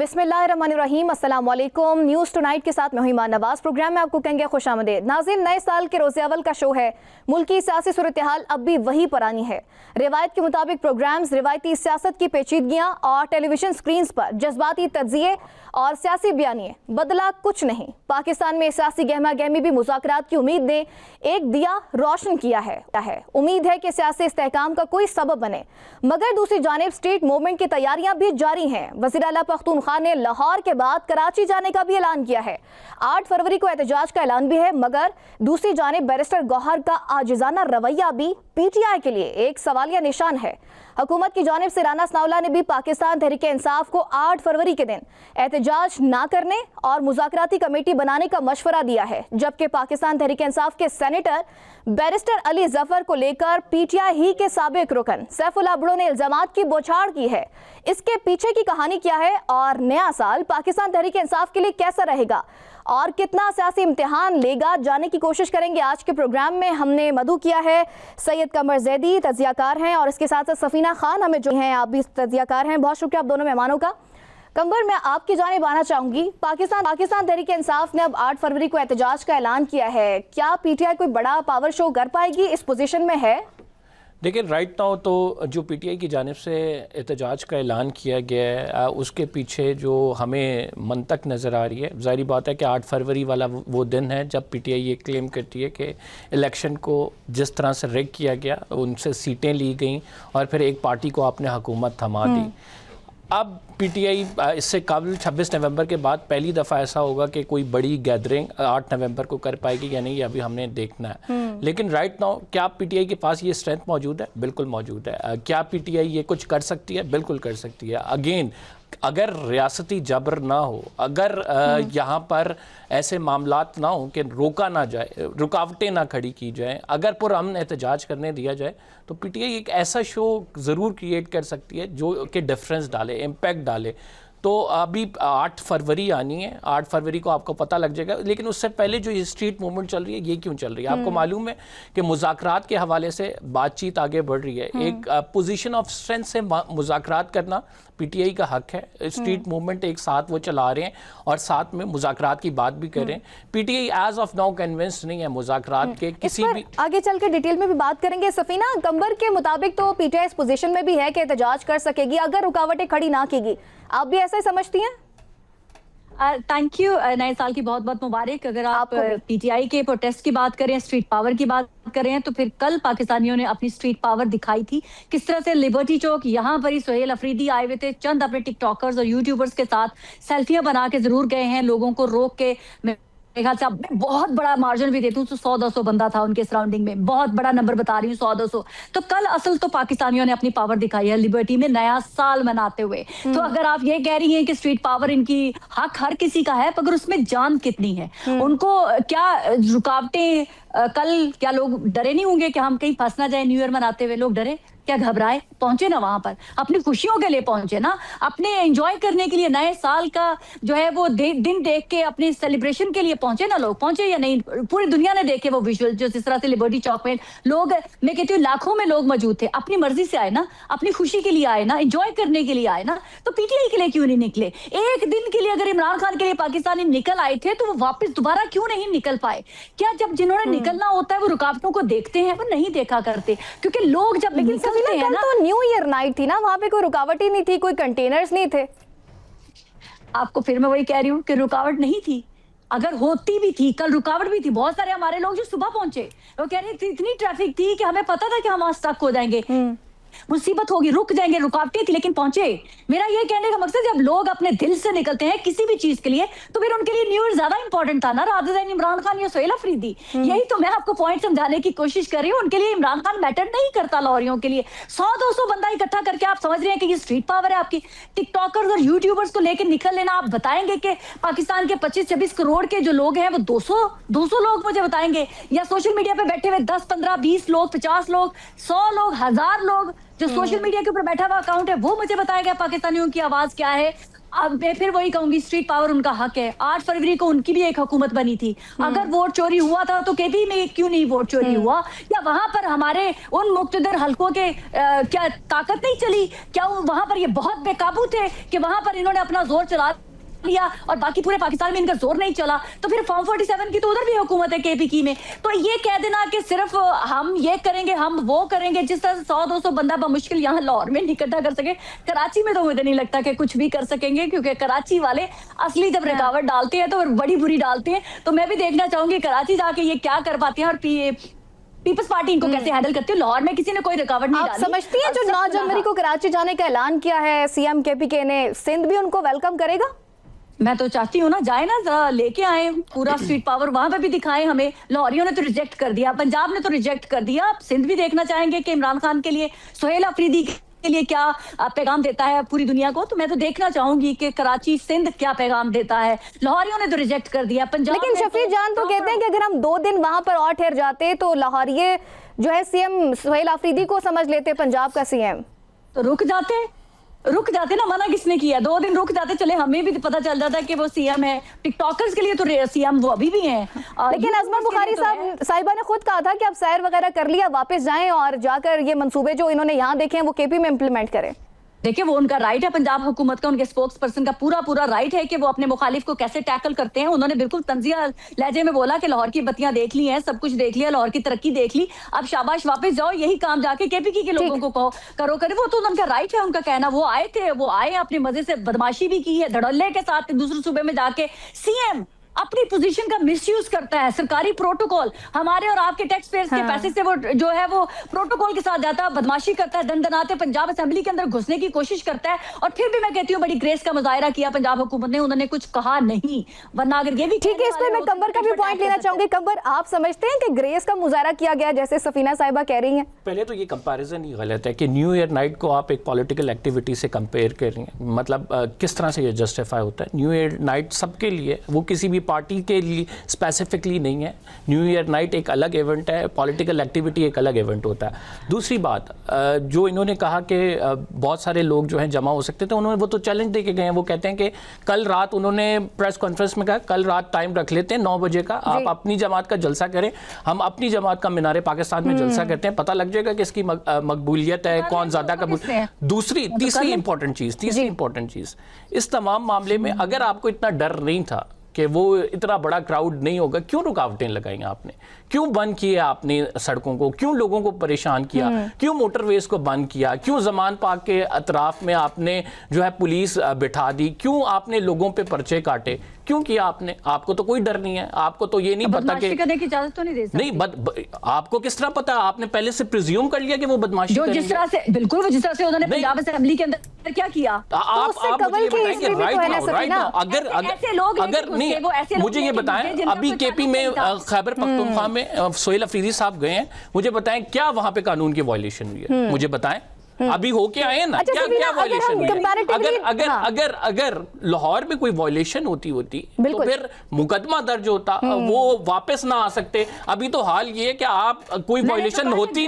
बिस्मिल्लाहिर्रहमानिर्रहीम, अस्सलाम वालेकुम। न्यूज़ टुनाइट के साथ मैं हूं ईमान नवाज। प्रोग्राम में आपको कहेंगे खुशामदीद। नाज़रीन, नए साल के रोज़े अव्वल का शो है। मुल्की सियासी सूरत हाल अब भी वही पुरानी है। रिवायत के मुताबिक प्रोग्राम्स रिवायती सियासत की पेचीदगियाँ और टेलीविजन स्क्रीन पर जज्बाती तज्जिए और सियासी बयानिए, बदला कुछ नहीं। पाकिस्तान में सियासी गहमा गहमी भी मुज़ाकरात की उम्मीद ने एक दिया रोशन किया है। उम्मीद है कि सियासी इस्तेहकाम का कोई सबब बने, मगर दूसरी जानिब स्टेट मूवमेंट की तैयारियां भी जारी हैं। वज़ीर आला पख्तूनख्वा ने लाहौर के बाद कराची जाने का भी ऐलान किया है। 8 फरवरी को एहतजाज का ऐलान भी है, मगर दूसरी जानिब बैरिस्टर गौहर का आजिज़ाना रवैया भी पीटीआई के लिए एक सवालिया निशान है। हुकूमत की जानिब से राना सनाउल्लाह ने भी पाकिस्तान तहरीक इंसाफ को 8 फरवरी के दिन एहतजाज ना करने और मुज़ाकराती कमेटी बनाने का मशवरा दिया है, जबकि पाकिस्तान तहरीक इंसाफ के सेनेटर बैरिस्टर अली जफर को लेकर पीटीआई ही के साबिक रुकन सैफुल्लाह भुट्टो ने इल्जामात की बौछार की है। इसके पीछे की कहानी क्या है और नया साल पाकिस्तान तहरीक इंसाफ के लिए कैसा रहेगा और कितना सियासी इम्तिहान लेगा, जानने की कोशिश करेंगे। आज के प्रोग्राम में हमने मधु किया है, सैयद कमर जैदी तजियाकार हैं और इसके साथ साथ सफीना खान हमें जो हैं, आप भी तजियाकार हैं। बहुत शुक्रिया आप दोनों मेहमानों का। कमर, मैं आपकी जानिब आना चाहूंगी। पाकिस्तान तहरीक इंसाफ ने अब 8 फरवरी को एहतजाज का ऐलान किया है। क्या पीटीआई कोई बड़ा पावर शो कर पाएगी, इस पोजीशन में है? देखिए, राइट नाउ तो जो पीटीआई की जानिब से एहतजाज का ऐलान किया गया है, उसके पीछे जो हमें मंतक नज़र आ रही है, ज़ाहिर बात है कि 8 फरवरी वाला वो दिन है जब पीटीआई ये क्लेम करती है कि इलेक्शन को जिस तरह से रेग किया गया, उनसे सीटें ली गई और फिर एक पार्टी को आपने हुकूमत थमा दी। अब पीटीआई इससे कबल 26 नवंबर के बाद पहली दफ़ा ऐसा होगा कि कोई बड़ी गैदरिंग 8 नवंबर को कर पाएगी या नहीं, ये अभी हमने देखना है। लेकिन राइट नाउ क्या पीटीआई के पास ये स्ट्रेंथ मौजूद है? बिल्कुल मौजूद है। क्या पीटीआई ये कुछ कर सकती है? बिल्कुल कर सकती है। अगेन, अगर रियासती जबर ना हो, अगर यहाँ पर ऐसे मामलात ना हो कि रोका ना जाए, रुकावटें ना खड़ी की जाएं, अगर पुरअमन एहतजाज करने दिया जाए, तो पीटीआई एक ऐसा शो ज़रूर क्रिएट कर सकती है जो कि डिफरेंस डाले, इम्पैक्ट डाले। तो अभी 8 फरवरी आनी है, 8 फरवरी को आपको पता लग जाएगा। लेकिन उससे पहले जो ये स्ट्रीट मूवमेंट चल रही है, ये क्यों चल रही है? आपको मालूम है कि मुज़ाकरात के हवाले से बातचीत आगे बढ़ रही है। एक पोजीशन ऑफ स्ट्रेंथ से मुज़ाकरात करना पीटीआई का हक है। स्ट्रीट मूवमेंट एक साथ वो चला रहे हैं और साथ में मुज़ाकरात की बात भी कर रहे हैं। PTI as of now convinced नहीं है मुज़ाकरात के किसी भी। आगे चल के डिटेल में भी बात करेंगे। सफीना, कंबर के मुताबिक तो पीटीआई इस पोजीशन में भी है कि एहतजाज कर सकेगी अगर रुकावटें खड़ी ना कीगी। आप भी ऐसा ही समझती हैं? Thank you. नए साल की बहुत बहुत मुबारक। अगर आप पीटीआई के प्रोटेस्ट की बात करें, स्ट्रीट पावर की बात करें, तो फिर कल पाकिस्तानियों ने अपनी स्ट्रीट पावर दिखाई थी। किस तरह से लिबर्टी चौक, यहाँ पर ही सुहेल अफरीदी आए हुए थे, चंद अपने टिकटॉकर्स और यूट्यूबर्स के साथ सेल्फियां बना के जरूर गए हैं, लोगों को रोक के। ख्याल से बहुत बड़ा मार्जिन भी देती हूँ तो 100-200 बंदा था उनके सराउंडिंग में, बहुत बड़ा नंबर बता रही हूँ, 100-200। तो कल असल तो पाकिस्तानियों ने अपनी पावर दिखाई है लिबर्टी में नया साल मनाते हुए। तो अगर आप ये कह रही हैं कि स्ट्रीट पावर इनकी हक हर किसी का है, मगर उसमें जान कितनी है, उनको क्या रुकावटें, कल क्या लोग डरे नहीं होंगे कि हम कहीं फंस ना जाए? न्यू ईयर मनाते हुए लोग डरे क्या? घबराए? पहुंचे ना वहां पर, अपनी खुशियों के लिए पहुंचे ना, अपने एंजॉय करने के लिए, नए साल का जो है वो दिन देख के अपनी सेलिब्रेशन के लिए पहुंचे ना लोग। पहुंचे या नहीं? पूरी दुनिया ने देखे वो विजुअल, जो जिस तरह से लिबर्टी चौक में लोग, मैं कहती हूँ लाखों में लोग मौजूद थे, अपनी मर्जी से आए ना, अपनी खुशी के लिए आए ना, एंजॉय करने के लिए आए ना। तो पीटीआई के लिए क्यों नहीं निकले? एक दिन के लिए अगर इमरान खान के लिए पाकिस्तानी निकल आए थे तो वो वापस दोबारा क्यों नहीं निकल पाए? क्या जब जिन्होंने निकलना होता है वो रुकावटों को देखते हैं? वो नहीं देखा करते, क्योंकि लोग जब कल तो न्यू ईयर नाइट थी ना, वहां पे कोई रुकावट ही नहीं थी, कोई कंटेनर्स नहीं थे। आपको फिर मैं वही कह रही हूँ कि रुकावट नहीं थी। अगर होती भी थी, कल रुकावट भी थी। बहुत सारे हमारे लोग जो सुबह पहुंचे, वो कह रहे थे इतनी ट्रैफिक थी कि हमें पता था कि हम आज स्टक हो जाएंगे, मुसीबत होगी, रुक जाएंगे, रुकावटें थी, लेकिन पहुंचे। मेरा ये कहने का मकसद, जब लोग अपने दिल से निकलते हैं किसी भी चीज के लिए, तो फिर उनके लिए न्यू ईयर ज्यादा इंपॉर्टेंट था ना, रादर देन इमरान खान या सुहेल अफरीदी। यही तो मैं आपको पॉइंट समझाने की कोशिश कर रही हूँ। उनके लिए इमरान खान मैटर नहीं करता लाहौरियों के लिए। 100-200 बंदा इकट्ठा करके आप समझ रहे हैं कि ये स्ट्रीट पावर है आपकी? टिकटॉकर्स और यूट्यूबर्स को लेकर निकल लेना। आप बताएंगे कि पाकिस्तान के 25-26 करोड़ के जो लोग हैं वो 200 लोग मुझे बताएंगे, या सोशल मीडिया पे बैठे हुए 10-15-20 लोग, 50 लोग, 100 लोग, 1000 लोग जो सोशल मीडिया के ऊपर बैठा हुआ अकाउंट है, वो मुझे बताया गया पाकिस्तानियों की आवाज क्या है। अब मैं फिर वही कहूंगी, स्ट्रीट पावर उनका हक है। 8 फरवरी को उनकी भी एक हुकूमत बनी थी। अगर वोट चोरी हुआ था तो केपी में क्यों नहीं वोट चोरी हुआ? या वहां पर हमारे उन मुक्तदर हलकों के क्या ताकत नहीं चली? क्या वहां पर ये बहुत बेकाबू थे कि वहां पर इन्होंने अपना जोर चला लिया और बाकी पूरे पाकिस्तान में इनका जोर नहीं चला? तो फिर फॉर्म 47 की तो उधर भी हुकूमत है केपी की में। तो ये कह देना कि सिर्फ हम ये करेंगे, हम वो करेंगे, जिस तरह 100-200 बंदा बमुश्किल यहाँ लाहौर में नहीं इकट्ठा कर सके, कराची में तो मुझे नहीं लगता कि कुछ भी कर सकेंगे, क्योंकि कराची वाले असली जब रुकावट डालते हैं तो बड़ी बुरी डालते हैं। तो मैं भी देखना चाहूंगी कराची जाके ये क्या कर पाते हैं और पीपल्स पार्टी इनको कैसे हैंडल करती है। लाहौर में किसी ने कोई रुकावट नहीं डाली। आप समझती हैं जो 9 जनवरी को कराची जाने का ऐलान किया है सीएम केपी ने, सिंध भी उनको वेलकम करेगा? मैं तो चाहती हूँ ना, जाए ना, जरा लेके आए पूरा स्ट्रीट पावर, वहां पे भी दिखाए हमें। लाहौरियों ने तो रिजेक्ट कर दिया, पंजाब ने तो रिजेक्ट कर दिया। आप सिंध भी देखना चाहेंगे कि इमरान खान के लिए, सुहेल अफरीदी के लिए क्या पैगाम देता है पूरी दुनिया को। तो मैं तो देखना चाहूंगी कि कराची सिंध क्या पैगाम देता है। लाहौरियों ने तो रिजेक्ट कर दिया, पंजाब। लेकिन शफीक जान तो कहते हैं कि अगर हम 2 दिन वहां पर और ठहर जाते तो लाहौरिये जो है सीएम सुहेल अफरीदी को समझ लेते पंजाब का सीएम। तो रुक जाते ना, मना किसने किया? 2 दिन रुक जाते, चले हमें भी पता चल जाता कि वो सीएम है। टिकटॉकर्स के लिए तो सीएम वो अभी भी हैं। लेकिन अजमत बुखारी साहिबा ने खुद कहा था कि आप सैर वगैरह कर लिया, वापस जाएं और जाकर ये मंसूबे जो इन्होंने यहाँ देखे हैं वो केपी में इम्प्लीमेंट करें। देखिए, वो उनका राइट है, पंजाब हुकूमत का, उनके स्पोक्स पर्सन का पूरा राइट है कि वो अपने मुखालिफ को कैसे टैकल करते हैं। उन्होंने बिल्कुल तंजिया लहजे में बोला कि लाहौर की बत्तियां देख ली हैं, सब कुछ देख लिया, लाहौर की तरक्की देख ली, अब शाबाश वापस जाओ, यही काम जाके केपी के लोगों को कहो, करो करे। वो तो उनका राइट है, उनका कहना। वो आए अपने मजे से बदमाशी भी की है, धड़ल्ले के साथ दूसरे सूबे में जाके। सीएम अपनी पोजीशन का मिसयूज करता है, सरकारी प्रोटोकॉल हमारे और आपके टैक्स पेयर्स के पैसे से वो जो है वो प्रोटोकॉल के साथ जाता है, बदमाशी करता है, दंदनाते पंजाब असेंबली के अंदर घुसने की कोशिश करता है। और फिर भी मैं कहती हूँ बड़ी ग्रेस का मुजाहिरा किया पंजाब हुकूमत ने, उन्होंने कुछ कहा नहीं। वरना अगर ये भी ठीक है, इस पर मैं कंबर का भी पॉइंट लेना चाहूंगी। कंबर, आप समझते हैं कि ग्रेस का मुजाहिरा किया गया जैसे सफीना साहिबा कह रही हैं? पहले तो ये कंपैरिजन ही गलत है कि न्यू ईयर नाइट को आप एक पॉलिटिकल एक्टिविटी से कंपेयर कर रही हैं। मतलब किस तरह से ये जस्टिफाई होता है? न्यू ईयर नाइट सबके लिए, वो किसी भी पार्टी के लिए स्पेसिफिकली नहीं है। न्यू ईयर नाइट एक अलग इवेंट है, पॉलिटिकल एक्टिविटी एक अलग इवेंट होता है। दूसरी बात, जो इन्होंने कहा कि बहुत सारे लोग जो हैं जमा हो सकते थे, उन्होंने वो तो चैलेंज दे के गए हैं। वो कहते हैं कि कल रात, उन्होंने प्रेस कॉन्फ्रेंस में कहा कल रात टाइम रख लेते हैं 9 बजे का, आप अपनी जमात का जलसा करें, हम अपनी जमात का मीनारे पाकिस्तान में जलसा करते हैं, पता लग जाएगा कि इसकी मकबूलियत है, कौन ज्यादा कबूल। तीसरी इंपॉर्टेंट चीज, इस तमाम मामले में अगर आपको इतना डर नहीं था कि वो इतना बड़ा क्राउड नहीं होगा, क्यों रुकावटें लगाई आपने? क्यों बंद किए आपने सड़कों को? क्यों लोगों को परेशान किया? क्यों मोटरवेज को बंद किया? क्यों जमान पार्क के अतराफ में आपने जो है पुलिस बिठा दी? क्यों आपने लोगों पे पर्चे काटे? क्यों किया आपने? आपको तो कोई डर नहीं है, आपको तो ये नहीं पता कि करने की इजाजत तो नहीं दे सकते। नहीं, आपको किस तरह पता? आपने पहले से प्रिज्यूम कर लिया कि वो बदमाशी करेंगे। जिस तरह से, बिल्कुल वो जिस तरह से उन्होंने पंजाब असेंबली के अंदर क्या किया, आप मुझे ये बताएं, अभी केपी में खैबर पख्तूनख्वा में सुहेल अफरीदी साहब गए हैं, मुझे बताएं क्या वहां पे कानून की वायलेशन हुई है? मुझे बताएं, अभी होके आए हैं ना, क्या वायलेशन हुई है? अगर लाहौर में कोई वायलेशन होती तो फिर मुकदमा दर्ज होता, वो वापस ना आ सकते। अभी तो हाल ये है कि आप कोई वायलेशन होती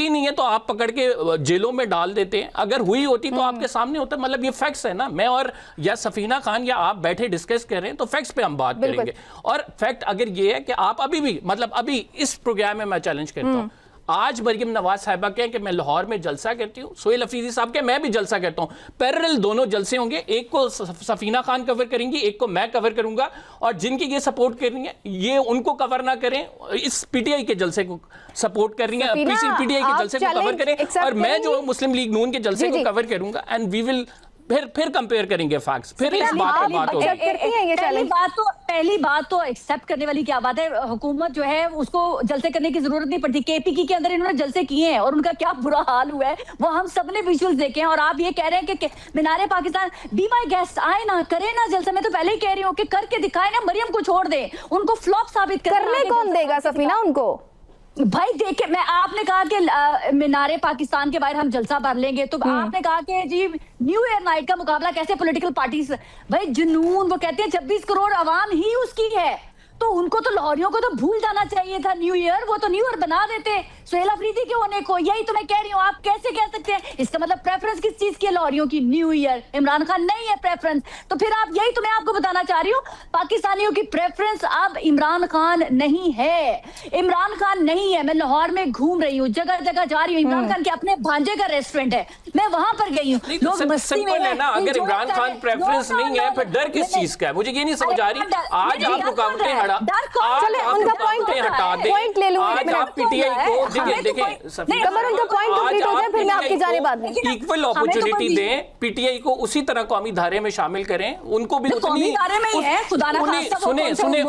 नहीं है तो आप पकड़ के जेलों में डाल देते हैं। अगर हुई होती तो आपके सामने होता। मतलब ये फैक्ट्स है ना, मैं और या सफीना खान या आप बैठे डिस्कस कर रहे हैं तो फैक्ट्स पे हम बात करेंगे। और फैक्ट अगर ये है कि आप अभी भी, मतलब अभी इस प्रोग्राम में मैं चैलेंज करता हूं, आज मरियम नवाज साहिबा कहें कि मैं लाहौर में जलसा करती हूँ, सुहेल अफरीदी साहब के मैं भी जलसा करता हूँ, पैरेलल दोनों जलसे होंगे, एक को सफीना खान कवर करेंगी, एक को मैं कवर करूंगा, और जिनकी ये सपोर्ट कर रही है ये उनको कवर ना करें, इस पीटीआई के जलसे को सपोर्ट कर रही है, पीटीआई के जलसे को कवर करें, और मैं जो मुस्लिम लीग नून के जलसे को कवर करूंगा, एंड वी विल फिर कंपेयर करेंगे फैक्ट्स, फिर इस बात पे बात होगी। पहली बात तो एक्सेप्ट करने वाली क्या बात है, हुकूमत जो है उसको जलसे करने की जरूरत नहीं पड़ती। केपी के अंदर इन्होंने जलसे किए हैं और उनका क्या बुरा हाल हुआ है वो हम सबने विजुअल्स देखे हैं। और आप ये कह रहे हैं कि मीनारे पाकिस्तान, बी माय गेस्ट, आए ना, करे ना जलसा। मैं तो पहले ही कह रही हूँ कि करके दिखाए ना, मरियम को छोड़ दे, उनको फ्लॉप साबित करने कौन देगा सफीना उनको? भाई देखे, मैं आपने कहा कि मीनारे पाकिस्तान के बाहर हम जलसा भर लेंगे, तो आपने कहा कि जी न्यू ईयर नाइट का मुकाबला कैसे पॉलिटिकल पार्टीज, भाई जुनून, वो कहते हैं 26 करोड़ आवाम ही उसकी है, तो उनको तो लाहौरियों को तो भूल जाना चाहिए था न्यू ईयर, वो तो न्यू ईयर बना देते सुहेल अफरीदी के होने को। यही तो मैं कह रही हूँ, आप कैसे कह सकते हैं? इसका मतलब प्रेफरेंस किस चीज की है लाहौरियों की? New year. इमरान खान नहीं है प्रेफरेंस, तो फिर आप, यही तो मैं आपको बताना चाह रही हूँ, पाकिस्तानियों की प्रेफरेंस अब इमरान खान नहीं है। इमरान खान नहीं है। मैं लाहौर में घूम रही हूँ, जगह जगह जा रही हूँ, इमरान खान के अपने भांजे का रेस्टोरेंट है, मैं वहां पर गई हूँ। लोग मस्ती में है ना, अगर इमरान खान प्रेफरेंस नहीं है फिर डर किस चीज का है? मुझे ये नहीं समझ आ रही। आज आप रुकावटें हटा, चले उनका पॉइंट ले लूं, आज आप पीटीआई को देखिए कमर, उनका पॉइंट कंप्लीट हो जाए फिर मैं आपकी जानिब नहीं। इक्वल अपॉर्चुनिटी दें, पीटीआई को उसी तरह कौमी धारे में शामिल करें, उनको भी उतनी, सुने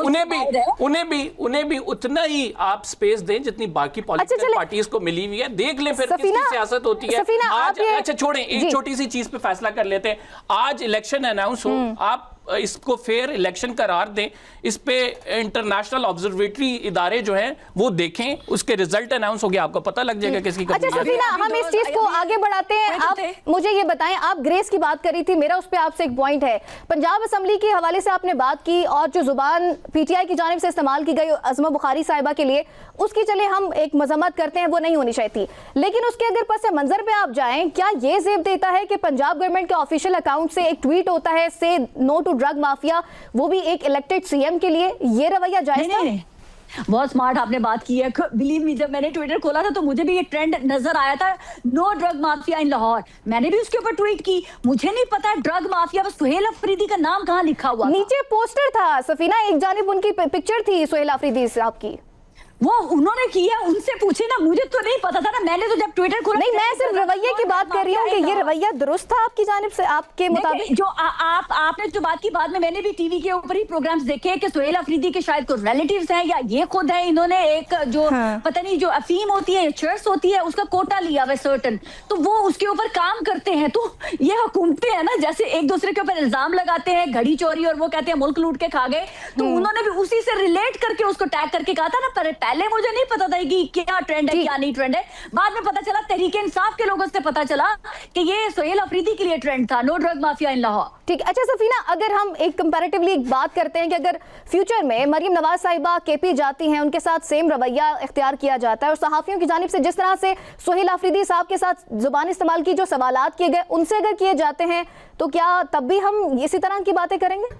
उन्हें भी उतना ही आप स्पेस दें जितनी बाकी पॉलिटिकल पार्टीज को मिली हुई है। देख लें फिर किसकी सियासत होती है। आज अच्छा छोड़ें, एक छोटी सी चीज पे फैसला कर लेते हैं। आज इलेक्शन अनाउंस हो, आप इसको फेयर इलेक्शन करार दें, इस पे इंटरनेशनल ऑब्जर्वेटरी इदारे जो हैं वो देखें, उसके रिजल्ट अनाउंस हो गया, आपको पता लग जाएगा किसकी कमी है। अच्छा सफीना, हम इस चीज को आगे बढ़ाते हैं। आप मुझे ये बताएं, आप ग्रेस की बात करी थी, मेरा उस पे आपसे एक पॉइंट है। पंजाब असेंबली के हवाले से आपने बात की और जो जुबान पीटीआई की जानिब से इस्तेमाल की गई अज़मा बुखारी साहिबा के लिए, उसकी चले हम एक मजम्मत करते हैं, वो नहीं होनी चाहिए थी, लेकिन उसके अगर पस मंजर पे आप जाएं, क्या ये जेब देता है कि पंजाब गवर्नमेंट के ऑफिशियल अकाउंट से एक ट्वीट होता है, से नो टू ड्रग माफिया, वो भी एक इलेक्टेड सीएम के लिए, ये रवैया जायज था? बहुत स्मार्ट आपने बात की है। बिलीव मी, जब मैंने ट्विटर खोला था तो मुझे भी ये ट्रेंड नजर आया था, नो ड्रग माफिया इन लाहौर। मैंने भी उसके ऊपर ट्वीट की। मुझे नहीं पता ड्रग माफिया, बस सुहेल अफरीदी का नाम कहाँ लिखा हुआ, नीचे पोस्टर था सफीना, एक जानिब उनकी पिक्चर थी सुहेल अफरीदी साहब की, वो उन्होंने किया, उनसे पूछे ना, मुझे तो नहीं पता था ना। मैंने तो जब ट्विटर खोला, नहीं मैं सिर्फ रवैये की बात कर रही हूँ कि ये रवैया दुरुस्त था आपकी जानिब से, आपके मुताबिक? जो आपने जो बात की, बाद में मैंने भी टीवी के ऊपर ही प्रोग्राम्स देखे कि सुहेल अफरीदी के शायद कोई रिलेटिव्स हैं या ये खुद है, इन्होंने एक जो पता नहीं जो अफीम होती है, चर्स होती है, उसका कोटा लिया हुआ सर्टन, तो वो उसके ऊपर काम करते हैं। तो ये हुकूमतें हैं ना, जैसे एक दूसरे के ऊपर इल्जाम लगाते हैं, घड़ी चोरी, और वो कहते हैं मुल्क लूट के खा गए, तो उन्होंने भी उसी से रिलेट करके उसको टैग करके कहा था ना। पहले मुझे नहीं पता था कि क्या ट्रेंड है क्या नहीं ट्रेंड है, बाद में पता चला, तहरीक इंसाफ के लोगों से पता चला कि ये सुहेल अफरीदी के लिए ट्रेंड था, नो ड्रग माफिया इन लाहौर। ठीक। अच्छा सफीना, अगर हम एक कंपैरेटिवली एक बात करते हैं कि अगर फ्यूचर में मरियम नवाज साहिबा केपी जाती हैं, उनके साथ सेम रवैया इख्तियार किया जाता है और सहाफियों की जानिब से जिस तरह से सुहेल अफरीदी साहब के साथ जुबान इस्तेमाल की, जो सवालात किए गए उनसे अगर किए जाते हैं, तो क्या तब भी हम इसी तरह की बातें करेंगे?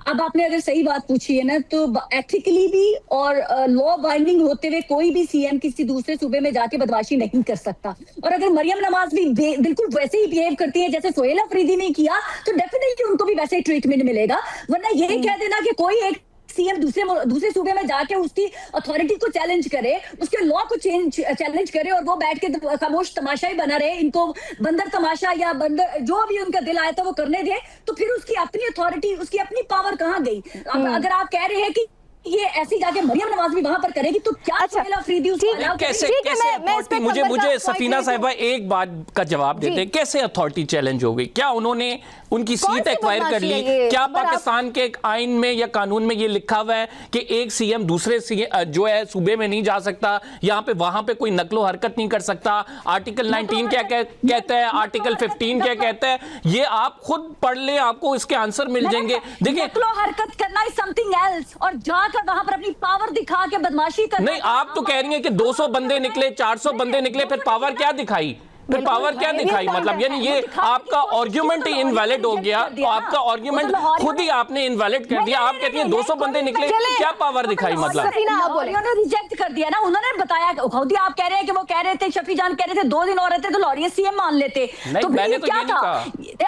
अब आपने अगर सही बात पूछी है ना, तो एथिकली भी और लॉ बाइंडिंग होते हुए कोई भी सीएम किसी दूसरे सूबे में जाके बदमाशी नहीं कर सकता। और अगर मरियम नवाज भी बिल्कुल वैसे ही बिहेव करती है जैसे सुहेल अफरीदी ने किया, तो डेफिनेटली उनको भी वैसे ही ट्रीटमेंट मिलेगा। वरना यही कह देना कि कोई एक सीएम दूसरे सूबे में जाके उसकी अथॉरिटी को चैलेंज करे, उसके लॉ को चैलेंज करे और वो बैठ के खामोश तमाशा ही बना रहे, इनको बंदर तमाशा या बंदर जो भी उनका दिल आया था वो करने दे, तो फिर उसकी अपनी अथॉरिटी, उसकी अपनी पावर कहाँ गई? अगर आप कह रहे हैं कि ये ऐसी जाके मरियम नवाज भी वहां पर करेगी, तो क्या सुहेल अफरीदी उसको कैसे मुझे सफीना साहिबा एक बात का जवाब देते, कैसे अथॉरिटी चैलेंज हो गई? क्या उन्होंने उनकी सीट एक्वायर कर ली? क्या पाकिस्तान के आइन में या कानून में ये लिखा हुआ है कि एक सीएम दूसरे जो है सूबे में नहीं जा सकता, यहाँ पे वहां पे कोई नकलो हरकत नहीं कर सकता? आर्टिकल 19 क्या कहता है, आर्टिकल 15 क्या कहता है, ये आप खुद पढ़ लें, आपको इसके आंसर मिल जाएंगे। देखिए, नकलो हरकत करना इज समथिंग एल्स, और जाकर वहां पर अपनी पावर दिखा के बदमाशी करना। नहीं, आप तो कह रही हैं कि 200 बंदे निकले, 400 बंदे निकले, फिर पावर क्या दिखाई? फिर पावर क्या दिखाई? मतलब यानी ये आपका आर्ग्यूमेंट ही इनवैलिड हो गया। तो आपका आर्ग्यूमेंट खुद ही आपने इनवैलिड कर दिया। आप कहती हैं 200 बंदे निकले, क्या पावर दिखाई? मतलब उन्होंने रिजेक्ट कर दिया ना, उन्होंने बताया, खुद ही आप कह रहे हैं कि वो कह रहे थे, शफी जान कह रहे थे 2 दिन और रहते तो लाहौरिया सीएम मान लेते। तो मैंने तो ये नहीं कहा,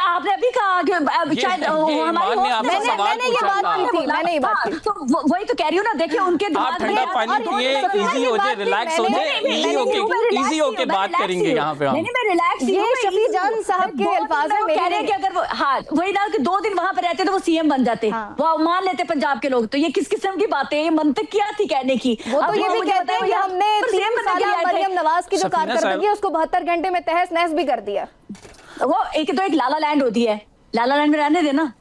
आपने अभी कहा कि शायद मैंने ये बात की थी, मैंने ये बात की, तो वही तो कह रही हूँ ना। देखिए उनके आप ठंडा पानी पिए, इजी हो जाए, रिलैक्स हो जाए, इजी होके बात करेंगे यहाँ पे हम। मैं रिलैक्स, ये शफी जान साहब के अल्फाज में कह रहे हैं कि अगर वो, हाँ वही ना, कि 2 दिन वहां पर रहते तो वो सीएम बन जाते, वो मान लेते पंजाब के लोग। तो ये किस किस्म की बातें, ये मंतक क्या थी कहने की? वो तो ये भी कहते हैं कि हमने 3 साल मरियम नवाज की जो कारकर्दगी है उसको 72 घंटे में तहस नहस भी कर दिया। वो एक लाला लैंड होती है, लाला लैंड में रहने देना,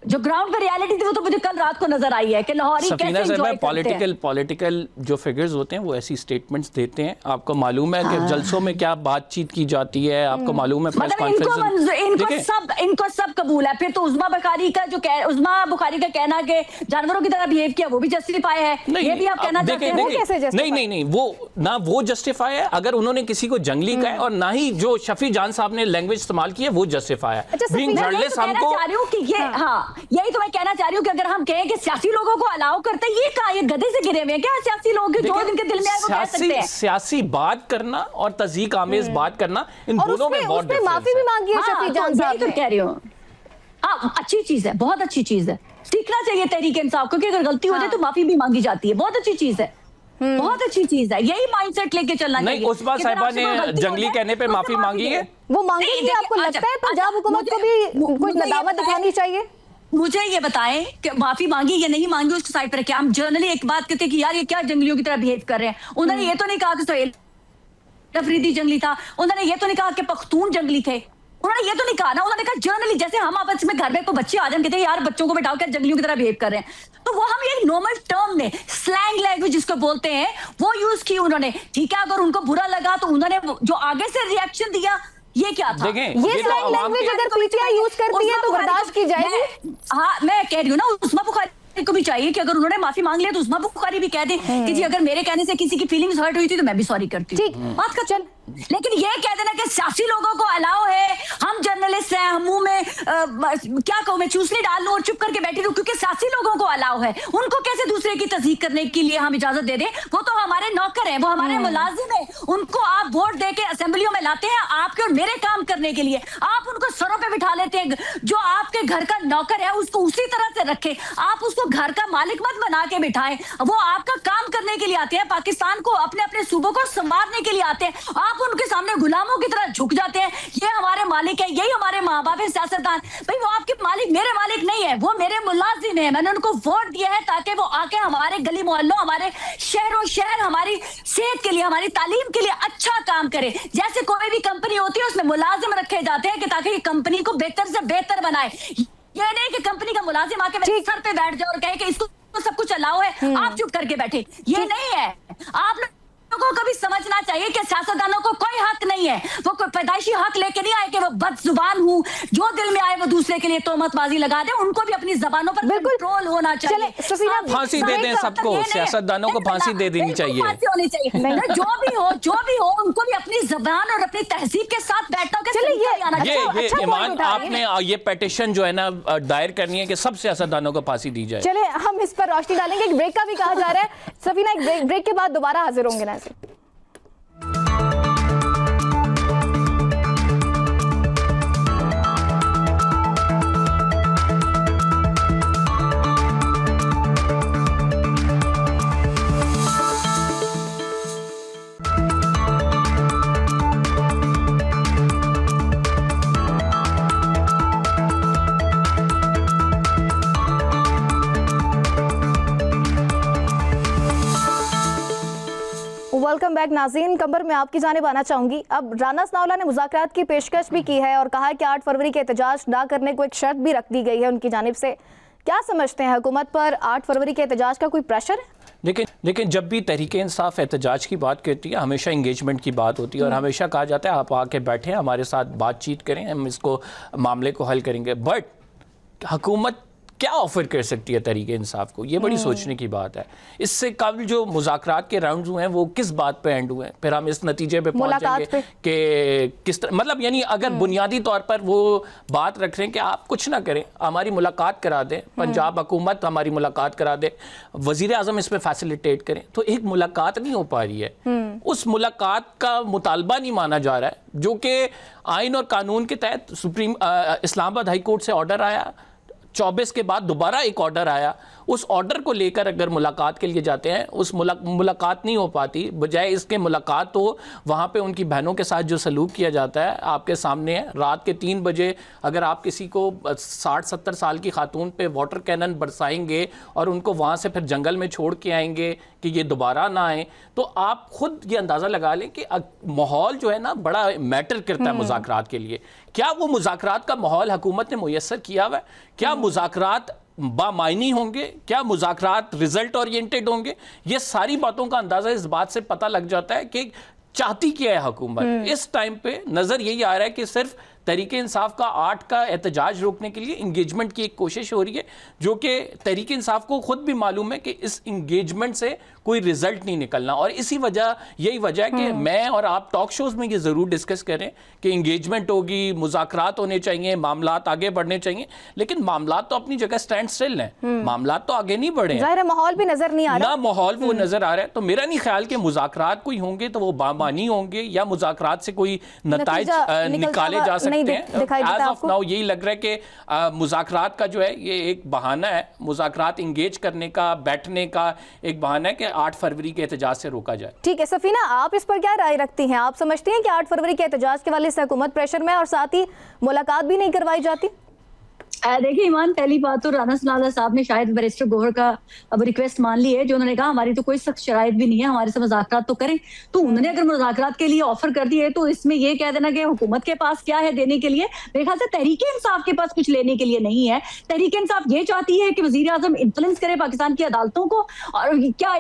जो ग्राउंड पे रियलिटी थी वो तो मुझे कल रात को नजर आई है कि लाहौरी सफीना कैसे साहब, एंजॉय करते हैं। पॉलिटिकल जो फिगर्स होते हैं वो ऐसी स्टेटमेंट्स देते हैं। आपको मालूम है कि जलसों में क्या बातचीत की जाती है, आपको मालूम है प्रेस मतलब इनको सब कबूल है। फिर तो उस्मा बुखारी का उस्मा बुखारी का कहना कि जानवरों की तरह बिहेव किया वो भी जस्टिफाई है, ये भी आप कहना चाहते हैं? नहीं, वो जस्टिफाई है अगर उन्होंने किसी को जंगली कहा है, और ना ही जो शफी जान साहब ने लैंग्वेज इस्तेमाल की है वो जस्टिफाई है। यही तो मैं कहना चाह रही हूँ कि अगर हम कहें कि सियासी लोगों को अलाउ करते हैं, ये कहा ये गधे से गिरे हुए हैं क्या सियासी लोग? जो इनके दिल में आए वो कह सकते हैं। सियासी बात करना और तज़हीक आमेज बात करना, इन दोनों में बहुत डिफरेंस है। माफी भी मांगी है शफी जान साहब ने। कह रही हूँ हाँ, अच्छी चीज है, बहुत अच्छी चीज है, सीखना चाहिए तहरीक इंसाफ, क्योंकि अगर गलती हो जाए तो माफी भी मांगी जाती है, बहुत अच्छी चीज है, बहुत अच्छी चीज है। यही माइंडसेट लेके चलना चाहिए। नहीं, उस्मा साहिबा ने जंगली कहने पे माफी मांगी है, वो मांगेगी? आपको लगता है पंजाब हुकूमत को भी कुछ नदामत दिखानी चाहिए? मुझे ये बताएं कि माफी मांगी या नहीं मांगी, उसको साइड पर रखें। हम जर्नली एक बात कहते हैं कि यार ये क्या जंगलियों की तरह बिहेव कर रहे हैं। उन्होंने ये तो नहीं कहा कि सोहेल अफरीदी जंगली था, उन्होंने ये तो नहीं कहा कि पख्तून जंगली थे, उन्होंने ये तो नहीं कहा ना, उन्होंने कहा जर्नली, जैसे हम आपस में घर में को बच्चे आ जाए कहते हैं यार बच्चों को बैठाओ क्या जंगलियों की तरह बिहेव कर रहे हैं, तो वो हम ये नॉर्मल टर्म में स्लैंग लैंग्वेज जिसको बोलते हैं वो यूज की उन्होंने। ठीक है, अगर उनको बुरा लगा तो उन्होंने जो आगे से रिएक्शन दिया ये क्या था? ये स्लैंग लैंग्वेज अगर पीटीआई यूज करती है तो बर्दाश्त की जाएगी? हाँ, मैं कह रही हूँ ना, उस्मा बुखारी को भी चाहिए कि अगर उन्होंने माफी मांग लिया तो उस्मा बुखारी भी कह दे कि जी अगर मेरे कहने से किसी की फीलिंग्स हर्ट हुई थी तो मैं भी सॉरी करती हूँ। ठीक, बात का चल। लेकिन ये कह देना कि सियासी लोगों को अलाउ है, हम जर्नलिस्ट हैं, हम मुंह में क्या कहूँ मैं चूसनी डाल लूं और चुप करके बैठी रहूं क्योंकि सियासी लोगों को अलाउ है, उनको कैसे दूसरे की तस्दीक करने के लिए हम इजाजत दे दें? वो तो हमारे नौकर हैं, वो हमारे मुलाजिम हैं, उनको आप वोट दे के असेंबलियों में लाते हैं आपके और मेरे काम करने के लिए, आप उनको सरों पे बिठा लेते हैं। जो आपके घर का नौकर है उसको उसी तरह से रखे, आप उसको घर का मालिक मत बना के बिठाएं। वो आपका काम करने के लिए आते हैं, पाकिस्तान को अपने अपने सूबों को संवारने के लिए आते हैं, आप उनके सामने गुलामों की तरह झुक जाते हैं। ये हमारे मालिक है, यही हमारे माँ बाप है सियासतदान। भाई वो आपके मालिक, मेरे मालिक नहीं है, वो मेरे मुलाजिम है। मैंने उनको वोट दिया है ताकि वो आके हमारे गली मोहल्लों, हमारे शहरों शहर, हमारी सेहत के लिए, हमारी तालीम के लिए अच्छा काम करे। जैसे कोई भी कंपनी होती है उसमें मुलाजिम रखे जाते हैं कि ताकि ये कंपनी को बेहतर से बेहतर बनाए। ये नहीं कि कंपनी का मुलाजिम आके मेरे सर पे बैठ जाए और कहे कि इसको सब कुछ अलाउ है, आप चुप करके बैठे। ये नहीं है। आप को कभी समझना चाहिए कि सियासतदानों को कोई हक नहीं है, वो कोई पैदाइशी हक लेके नहीं आए कि वो बदजुबान हूँ, जो दिल में आए वो दूसरे के लिए तोहमतबाजी लगा दे। उनको भी अपनी जबानों पर कंट्रोल होना चाहिए। फांसी दे दें सबको, सियासतदानों को फांसी दे देनी चाहिए, फांसी होनी चाहिए। जो भी हो उनको भी अपनी जबान और अपनी तहजीब के साथ बैठना होगा। ये ईमान, आपने ये पेटिशन जो है ना दायर करनी है कि सब सियासतदानों को फांसी दी जाए। चले हम इस पर रोशनी डालेंगे, एक ब्रेक का भी कहा जा रहा है। सफीना, एक ब्रेक के बाद दोबारा हाजिर होंगे ना। वेलकम बैक नाज़रीन। कमर में आपकी जानिब आना चाहूंगी। अब राना सनाउल्लाह ने मुज़ाकरात की पेशकश भी की है और कहा है कि 8 फरवरी के एहतजाज ना करने को एक शर्त भी रख दी गई है उनकी जानिब से। क्या समझते हैं, हुकूमत पर 8 फरवरी के एहतजाज का कोई प्रेशर है? लेकिन जब भी तहरीक इंसाफ एहतजाज की बात करती है हमेशा इंगेजमेंट की बात होती है और हमेशा कहा जाता है आप आके बैठें, हमारे साथ बातचीत करें, हम इसको मामले को हल करेंगे। बट हुकूमत क्या ऑफर कर सकती है तहरीक इंसाफ को, ये बड़ी सोचने की बात है। इससे कल जो मुज़ाकरात के राउंड्स हुए हैं वो किस बात पे एंड हुए हैं, फिर हम इस नतीजे पे पहुंचेंगे कि किस तरह, मतलब यानी अगर बुनियादी तौर पर वो बात रख रहे हैं कि आप कुछ ना करें, हमारी मुलाकात करा दें, पंजाब हुकूमत हमारी मुलाकात करा दे, वज़ीर आज़म इस पर फैसिलिटेट करें, तो एक मुलाकात नहीं हो पा रही है। उस मुलाकात का मुतालबा नहीं माना जा रहा है, जो कि आइन और कानून के तहत इस्लामाबाद हाई कोर्ट से ऑर्डर आया, 24 के बाद दोबारा एक ऑर्डर आया, उस ऑर्डर को लेकर अगर मुलाकात के लिए जाते हैं, उस मुलाकात नहीं हो पाती, बजाय इसके मुलाकात तो वहाँ पे उनकी बहनों के साथ जो सलूक किया जाता है आपके सामने है। रात के 3 बजे अगर आप किसी को 60-70 साल की खातून पे वाटर कैनन बरसाएंगे और उनको वहाँ से फिर जंगल में छोड़ के आएंगे कि ये दोबारा ना आए, तो आप खुद ये अंदाज़ा लगा लें कि माहौल जो है ना बड़ा मैटर करता है मुज़ाकरात के लिए। क्या वो मुज़ाकरात का माहौल हुकूमत ने मुयस्सर किया हुआ है? क्या मुज़ाकरात बामायनी होंगे? क्या मुज़ाकरात रिजल्ट ओरिएंटेड होंगे? ये सारी बातों का अंदाज़ा इस बात से पता लग जाता है कि चाहती क्या है हुकूमत। इस टाइम पे नज़र यही आ रहा है कि सिर्फ तहरीक इंसाफ का 8 का एहतजाज रोकने के लिए इंगेजमेंट की एक कोशिश हो रही है, जो कि तहरीक इंसाफ को खुद भी मालूम है कि इस इंगेजमेंट से कोई रिजल्ट नहीं निकलना। और इसी यही वजह है कि मैं और आप टॉक शोज में ये ज़रूर डिस्कस करें कि इंगेजमेंट होगी, मुज़ाकरात होने चाहिए, मामलात आगे बढ़ने चाहिए, लेकिन मामलात तो अपनी जगह स्टैंड स्टिल हैं, मामलात तो आगे नहीं बढ़े, ज़ाहिर है माहौल भी नजर नहीं आ रहा, ना माहौल वो नजर आ रहा है। तो मेरा नहीं ख्याल कि मुज़ाकरात कोई होंगे तो वो बामानी होंगे या मुज़ाकरात से कोई नताइज निकाले जा सकते हैं। एज ऑफ नाउ यही लग रहा है कि मुज़ाकरात का जो है ये एक बहाना है, मुज़ाकरात इंगेज करने का, बैठने का एक बहाना है कि 8 फरवरी के एहतजाज से रोका जाए। ठीक है सफीना, आप इस पर क्या राय रखती हैं? आप समझती हैं कि 8 फरवरी के एहतजाज के वाले से हुकूमत प्रेशर में और साथ ही मुलाकात भी नहीं करवाई जाती? देखिए ईमान, पहली बात तो राना सनाउल्लाह साहब ने शायद बैरिस्टर गोहर का अब रिक्वेस्ट मान ली है, जो उन्होंने कहा हमारी तो कोई सख्त शराइत भी नहीं है, हमारे से मुज़ाकरात तो करें। तो उन्होंने अगर मुज़ाकरात के लिए ऑफर कर दिए तो इसमें ये कह देना कि हुकूमत के पास क्या है देने के लिए। मेरे ख्याल से तहरीक इंसाफ के पास कुछ लेने के लिए नहीं है। तहरीक इंसाफ ये चाहती है कि वजीर आजम इन्फ्लुएंस करे पाकिस्तान की अदालतों को, और क्या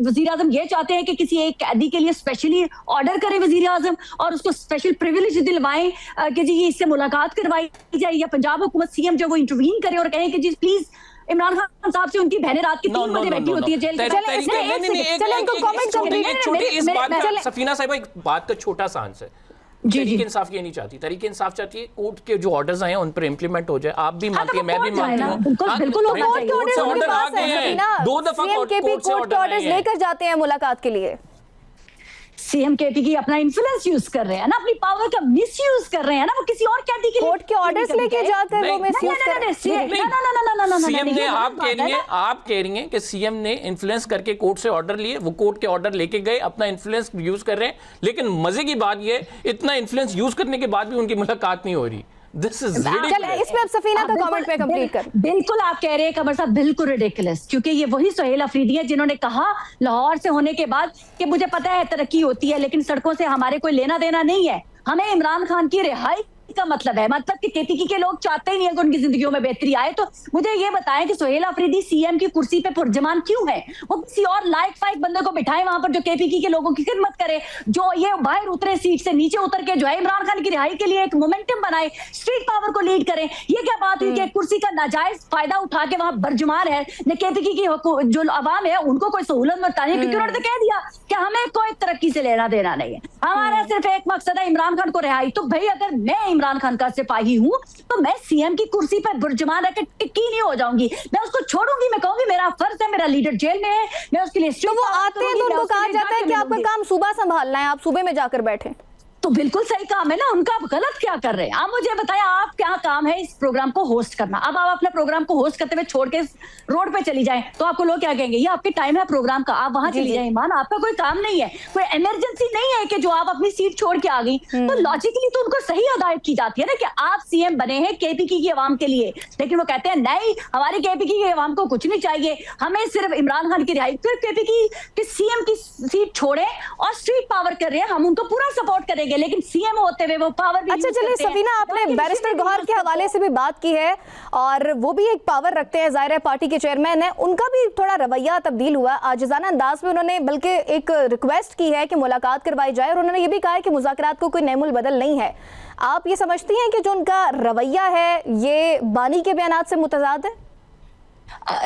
वजीर आजम ये चाहते हैं कि किसी एक कैदी के लिए स्पेशली ऑर्डर करे वजीर आजम और उसको स्पेशल प्रिविलेज दिलवाएं कि जी इससे मुलाकात करवाई जाए, या पंजाब हुकूमत सीएम जो वो इंटरवीन करे और कहें कि जी प्लीज इमरान खान साहब से उनकी बहनें रात के 3 बजे बैठी होती है जेल के। सफीना साहिबा, एक बात का छोटा सा आंसर, तहरीक इंसाफ ये नहीं चाहती, तहरीक इंसाफ चाहती है कोर्ट के जो ऑर्डर्स आए हैं उन पर इंप्लीमेंट हो जाए। आप भी मानती है, मैं भी मानती हूँ, बिल्कुल ऑर्डर आ गए हैं, 2 दफा कोर्ट से ऑर्डर लेकर जाते हैं मुलाकात के लिए। सीएम केपी की अपना इन्फ्लुएंस यूज कर रहे हैं ना, अपनी पावर का मिसयूज कर रहे हैं ना, वो किसी और कैदी के लिए कोर्ट के ऑर्डर्स लेके जाकर वो मिसयूज कर रहे हैं। सीएम ने, आप कह रही हैं कि सीएम ने इन्फ्लुएंस करके कोर्ट से ऑर्डर लिए, वो कोर्ट के ऑर्डर लेके गए, अपना इन्फ्लुएंस यूज कर रहे हैं, लेकिन मजे की बात ये इतना इन्फ्लुएंस यूज करने के बाद भी उनकी मुलाकात नहीं हो रही। This is ridiculous. इसमें अब सफीना का कमेंट पे कंप्लीट कर। बिल्कुल आप कह रहे हैं कमर साहब, बिल्कुल रिडिकुलस, क्योंकि ये वही सुहेल अफरीदी है जिन्होंने कहा लाहौर से होने के बाद कि मुझे पता है तरक्की होती है लेकिन सड़कों से हमारे कोई लेना देना नहीं है, हमें इमरान खान की रिहाई का मतलब है, मतलब कि केपीकी के लोग चाहते ही नहीं है कि उनकी जिंदगियों में बेहतरी आए। तो मुझे ये बताएं कि सुहेल अफरीदी सीएम की कुर्सी पे पुरजमान क्यों है? वो किसी और लायक फाइक बंदे को बिठाए वहां पर जो केपीकी के लोगों की खिदमत करे, जो ये बाहर उतरे सीट से नीचे उतर के जो है इमरान खान की रिहाई के लिए एक मोमेंटम बनाए, स्ट्रीट पावर को लीड करे। ये क्या बात हुई कि कुर्सी का नाजायज फायदा उठा के वहां बरजुमान है न केपीकी की जो अवाम है उनको कोई सहूलत मत चाहिए, क्योंकि उन्होंने कह दिया कि हमें कोई तरक्की से लेना देना नहीं है, हमारा सिर्फ एक मकसद है इमरान खान को रिहाई। तो भाई अगर मैं इमरान खान का सिपाही हूं तो मैं सीएम की कुर्सी पर बुरजमान रहकर टिक्की नहीं हो जाऊंगी, मैं उसको छोड़ूंगी, मैं कहूंगी मेरा फर्ज है, मेरा लीडर जेल में है, मैं उसके लिए। तो वो आते हैं तो उनको कहा जाता है कि आपका काम सूबा संभालना है, आप सूबे में जाकर बैठे। तो बिल्कुल सही काम है ना उनका, गलत क्या कर रहे हैं? आप मुझे बताएं, आप क्या काम है इस प्रोग्राम को होस्ट करना? अब आप अपने प्रोग्राम को होस्ट करते हुए छोड़ के रोड पे चली जाएं तो आपको लोग क्या कहेंगे? ये आपके टाइम है प्रोग्राम का, आप वहां चली जाएं। ईमान, आपका कोई काम नहीं है, कोई इमरजेंसी नहीं है कि जो आप अपनी सीट छोड़ के आ गई। तो लॉजिकली तो उनको सही हिदायत की जाती है ना कि आप सीएम बने हैं केपीकी की आवाम के लिए, लेकिन वो कहते हैं नहीं, हमारी केपीकी की आवाम को कुछ नहीं चाहिए, हमें सिर्फ इमरान खान की रिहाई। फिर केपीकी के सीएम की सीट छोड़े और स्ट्रीट पावर कर रहे हैं, हम उनको पूरा सपोर्ट करेंगे, लेकिन सीएम होते हुए वो पावर भी। अच्छा चलिए सफीना, आपने बैरिस्टर गौहर के हवाले से भी बात की है और वो भी एक पावर रखते हैं, ज़ाहिर है पार्टी के चेयरमैन है, उनका भी थोड़ा रवैया तब्दील हुआ। आजिज़ाना अंदाज में उन्होंने बल्कि एक रिक्वेस्ट की है कि मुलाकात करवाई जाए और उन्होंने ये भी कहा है कि मुज़ाकरात को कोई नेमुल बदल नहीं है। आप ये समझती हैं कि जो उनका रवैया है ये बानी के बयानात से मुतज़ाद है?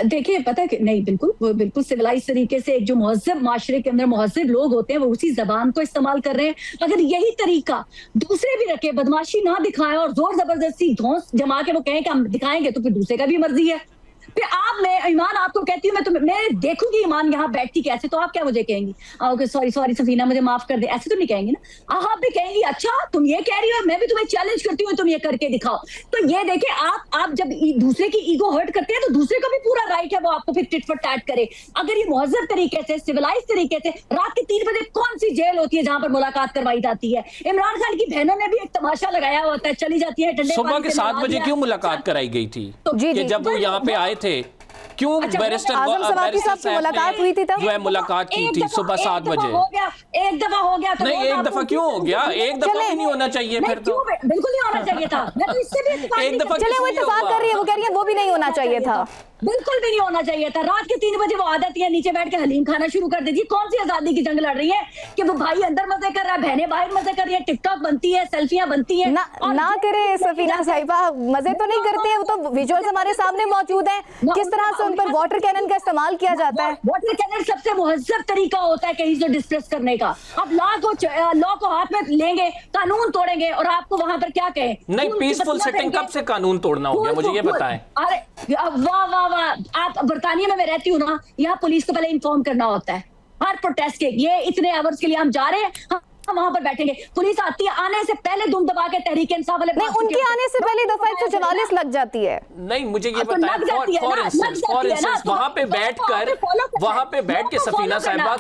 देखिए पता है नहीं, बिल्कुल वो बिल्कुल सिविलाइज तरीके से एक जो महज़ब माशरे के अंदर महज़ब लोग होते हैं वो उसी जबान को इस्तेमाल कर रहे हैं। अगर यही तरीका दूसरे भी रखे, बदमाशी ना दिखाएं और जोर जबरदस्ती धौंस जमा के वो कहें कि हम दिखाएंगे, तो फिर दूसरे का भी मर्जी है, फिर आप, मैं ईमान आपको कहती हूँ, मैं देखूंगी ईमान यहाँ बैठती कैसे, तो आप क्या मुझे कहेंगी? ओके सॉरी सॉरी सफीना मुझे माफ कर दे, ऐसे तो नहीं कहेंगी ना। आप भी कहेंगी अच्छा तुम ये कह रही हो, मैं भी तुम्हें चैलेंज करती हूँ, तुम ये करके दिखाओ। तो ये देखे आप जब दूसरे की ईगो हर्ट करते हैं तो दूसरे का भी पूरा राइट है वो आपको फिर टिट फॉर टैट करे। अगर ये मुहज्जब तरीके से, सिविलाइज तरीके से, रात के 3 बजे कौन सी जेल होती है जहां पर मुलाकात करवाई जाती है? इमरान खान की बहनों ने भी एक तमाशा लगाया होता है, चली जाती है सुबह के 7 बजे क्यों मुलाकात कराई गई थी? जी, जब वो यहाँ पे आए थे क्यों बैरिस्टर साहब से मुलाकात हुई थी तब जो है मुलाकात की थी सुबह 7 बजे? एक दफा हो गया तो नहीं, एक दफा क्यों हो गया? एक दफा भी नहीं होना चाहिए फिर तो। बिल्कुल नहीं होना चाहिए था। मैं तो इससे भी एक दफा चले वो इत्तेफाक कर रही है, वो कह रही है वो भी नहीं होना चाहिए था। बिल्कुल भी नहीं होना चाहिए था। रात के 3 बजे वो आदत है नीचे बैठ के हलीम खाना शुरू कर देती। कौन सी आजादी की जंग लड़ रही है कि वो भाई अंदर मजे कर रहा है, बहनें बाहर मजे कर रही है, टिकटॉक बनती है, सेल्फियां बनती है। ना करे सफीना साहिबा, मजे तो नहीं करते हैं, वो तो विजुअल्स हमारे सामने मौजूद हैं। किस तरह से उन पर वाटर कैनन का इस्तेमाल किया जाता है? वाटर कैनन सबसे मुहज्जब तरीका होता है कहीं से डिस्ट्रेस करने का। अब लॉ को हाथ में लेंगे, कानून तोड़ेंगे और आपको वहां पर क्या कहें? नहीं, पीसफुल सेटिंग कब से कानून तोड़ना हो गया, मुझे ये बताएं। अरे वाह वाह वाह, आप बर्तानिया में मैं रहती हूँ ना, यहाँ पुलिस को पहले इन्फॉर्म करना होता है हर प्रोटेस्ट के। ये इतने आवर्स के लिए हम जा रहे हैं, हम वहां पर बैठेंगे, पुलिस आती है, आने से पहले दुम दबा के तहरीक इंसाफ वाले नहीं, उनके आने से पहले दफा 144 लग जाती है। नहीं, मुझे ये बताएं, फॉर इंस्टेंस वहां पे बैठ के सफीना साहिबा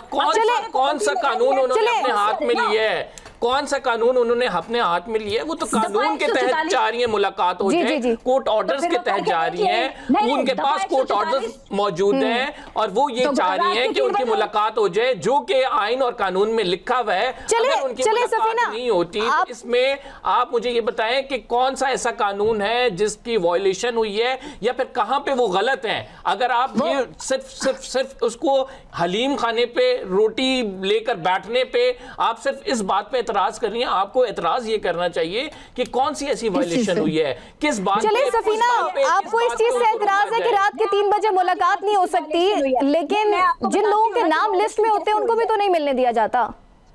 कौन सा कानून उन्होंने अपने हाथ में लिया है? कौन सा कानून उन्होंने अपने हाथ में लिया है? वो तो कानून के तहत जा रही है, मुलाकात हो जाए, कोर्ट ऑर्डर्स के तहत जा रही है, उनके पास कोर्ट ऑर्डर्स मौजूद हैं और वो ये चाह रही है कि उनकी मुलाकात हो जाए, जो कि आइन और कानून में लिखा हुआ है। अगर उनकी मुलाकात नहीं होती तो इसमें आप मुझे ये बताएं कि कौन सा ऐसा कानून है जिसकी वायलेशन हुई है या फिर कहां पे वो गलत है? अगर आप ये सिर्फ उसको हलीम खाने पे, रोटी लेकर बैठने पे आप सिर्फ इस बात पे एतराज कर रही हैं, आपको एतराज ये करना चाहिए कि कौन सी ऐसी वायलेशन हुई है, किस बात पे? सफीना, आपको इस चीज से एतराज है कि रात के 3 बजे मुलाकात नहीं हो सकती, लेकिन जिन लोगों के नाम लिस्ट में होते हैं उनको भी तो नहीं मिलने दिया जाता?